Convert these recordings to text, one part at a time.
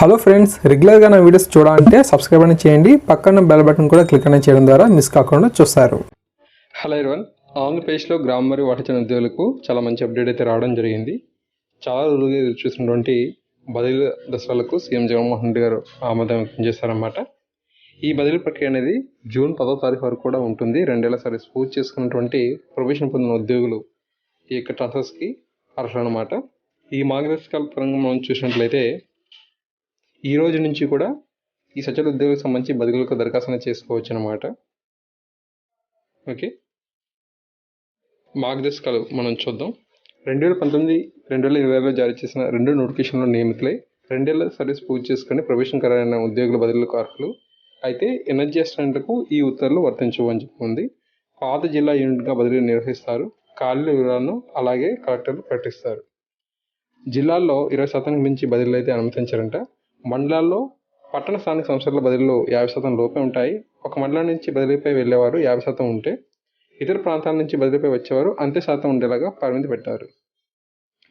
Hello friends, రెగ్యులర్గా నా videos చూడాలంటే సబ్స్క్రైబ్ అని చేయండి. పక్కన బెల్ బటన్ కూడా క్లిక్ అని చేయడం ద్వారా మిస్ కాకుండా చూస్తారు. హలో ఎవరివన్, ఆంధ్రప్రదేశ్లో గ్రామ మరియు వాటచన ఉద్యోగులకు చాలా మంచి అప్డేట్ అయితే రావడం జరిగింది. చాలా రోజులుగా ఎదురు చూసినటువంటి బదిలీ దశలకు సీఎం జగన్మోహన్ రెడ్డి గారు ఆమోదం వ్యక్తం చేశారన్నమాట. ఈ బదిలీ ప్రక్రియ అనేది జూన్ 10వ తారీఖు వరకు కూడా ఉంటుంది. 2 ఏళ్ల సర్వీస్ పూర్తి చేసుకున్నటువంటి ప్రొబేషన్ పొందిన ఉద్యోగులు ఈ యొక్క ట్రాన్స్ఫర్స్కి అర్హులన్నమాట. ఈ మార్గదర్శకాల పరంగా మనం చూసినట్లయితే ఈ రోజు నుంచి కూడా ఈ సచివ ఉద్యోగులకు సంబంధించి బదిలీలకు దరఖాస్తు చేసుకోవచ్చు అన్నమాట. ఓకే, మార్గదర్శకాలు మనం చూద్దాం. 2019-2020లో జారీ చేసిన 2 నోటిఫికేషన్లో నియమితులై 2 ఏళ్ల సర్వీస్ పూర్తి చేసుకుని ప్రొబేషన్ ఖరారైన ఉద్యోగుల బదిలీలకు అర్హులు. అయితే ఎనర్జీ అసిస్టెంట్లకు ఈ ఉత్తర్వులు వర్తించవు అని చెప్పుకుంది. పాత జిల్లా యూనిట్గా బదిలీలు నిర్వహిస్తారు. ఖాళీల వివరాలను అలాగే కలెక్టర్లు ప్రకటిస్తారు. జిల్లాల్లో 20% మించి బదిలీలు అయితే అనుమతించారంట. మండలాల్లో పట్టణ స్థానిక సంస్థల బదిలీలు 50% లోపే ఉంటాయి. ఒక మండలం నుంచి బదిలీపై వెళ్ళేవారు 50% ఉంటే, ఇతర ప్రాంతాల నుంచి బదిలీపై వచ్చేవారు అంతే శాతం ఉండేలాగా పరిమితి పెట్టారు.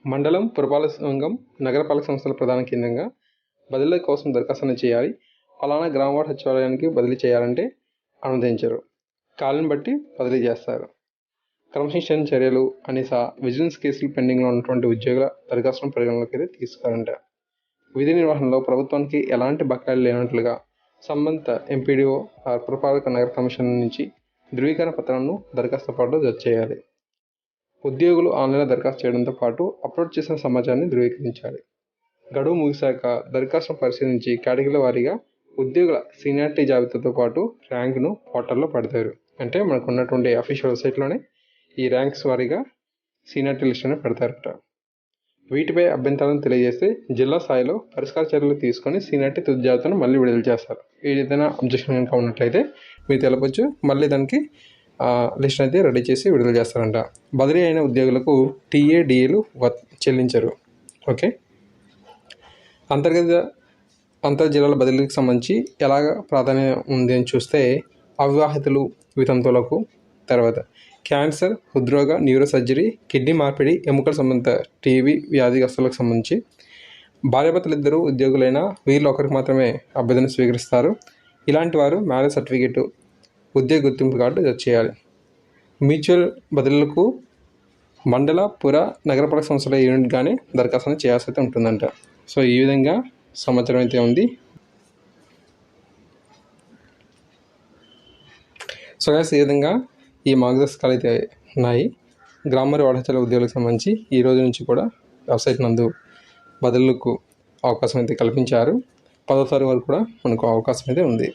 మండలం, పురపాలక సంఘం, నగరపాలక సంస్థల ప్రధాన కేంద్రంగా బదిలీల కోసం దరఖాస్తు చేయాలి. ఫలానా గ్రామ సచివాలయానికి బదిలీ చేయాలంటే అనుమతించరు. ఖాళీని బట్టి బదిలీ చేస్తారు. క్రమశిక్షణ చర్యలు, విజిలెన్స్ కేసులు పెండింగ్లో ఉన్నటువంటి ఉద్యోగుల దరఖాస్తులను పరిగణలోకి అయితే తీసుకోవాలంట. విధి నిర్వహణలో ప్రభుత్వానికి ఎలాంటి బకాయిలు లేనట్లుగా సంబంధిత ఎంపీడీఓ పురపాలక నగర కమిషన్ నుంచి ధృవీకరణ పత్రాలను దరఖాస్తు పాటు జత చేయాలి. ఉద్యోగులు ఆన్లైన్లో దరఖాస్తు చేయడంతో పాటు అప్లోడ్ చేసిన సమాచారాన్ని ధృవీకరించాలి. గడువు ముగిశాక దరఖాస్తును పరిశీలించి కేటగిరీల వారీగా ఉద్యోగుల సీనియారిటీ జాబితాతో పాటు ర్యాంకును పోర్టల్లో పెడతారు. అంటే మనకు ఉన్నటువంటి అఫీషియల్ వెబ్సైట్లోనే ఈ ర్యాంక్స్ వారీగా సీనియారిటీ లిస్ట్ అనేది పెడతారట. వీటిపై అభ్యంతరాలను తెలియజేస్తే జిల్లా స్థాయిలో పరిష్కార చర్యలు తీసుకొని సీనియారిటీ తుది జాబితాను మళ్ళీ విడుదల చేస్తారు. ఏదైనా అబ్జెక్షన్ కనుక ఉన్నట్లయితే మీరు తెలపచ్చు. మళ్ళీ దానికి లిస్ట్ అయితే రెడీ చేసి విడుదల చేస్తారంట. బదిలీ అయిన ఉద్యోగులకు టీఏ-డిఏలు చెల్లించరు. ఓకే, అంతర్ జిల్లాల బదిలీకి సంబంధించి ఎలాగ ప్రాధాన్యత ఉంది అని చూస్తే, అవివాహితులు, వితంతువులకు, తర్వాత క్యాన్సర్, హృద్రోగ, న్యూరో సర్జరీ, కిడ్నీ మార్పిడి, ఎముకల సంబంధిత టీబీ వ్యాధిగ్రస్తులకు సంబంధించి భార్యాభర్తలు ఇద్దరు ఉద్యోగులైన వీరిలో ఒకరికి మాత్రమే అభ్యర్థన స్వీకరిస్తారు. ఇలాంటి వారు మ్యారేజ్ సర్టిఫికేటు, ఉద్యోగ గుర్తింపు కార్డు జత చేయాలి. మ్యూచువల్ బదిలీలకు మండల, పుర, నగరపాలక సంస్థల యూనిట్గానే దరఖాస్తు చేయాల్సి అయితే ఉంటుందంట. సో ఈ విధంగా సమాచారం అయితే ఉంది. సో గాయ్స్, ఈ విధంగా ఈ మార్గదర్శకాలు అయితే ఉన్నాయి. గ్రామ మరియు వాటచల ఉద్యోగులకు సంబంధించి ఈ రోజు నుంచి కూడా వెబ్సైట్ నందు బదిలీలకు అవకాశం అయితే కల్పించారు. 10వ తారీఖు వరకు కూడా మనకు అవకాశం అయితే ఉంది.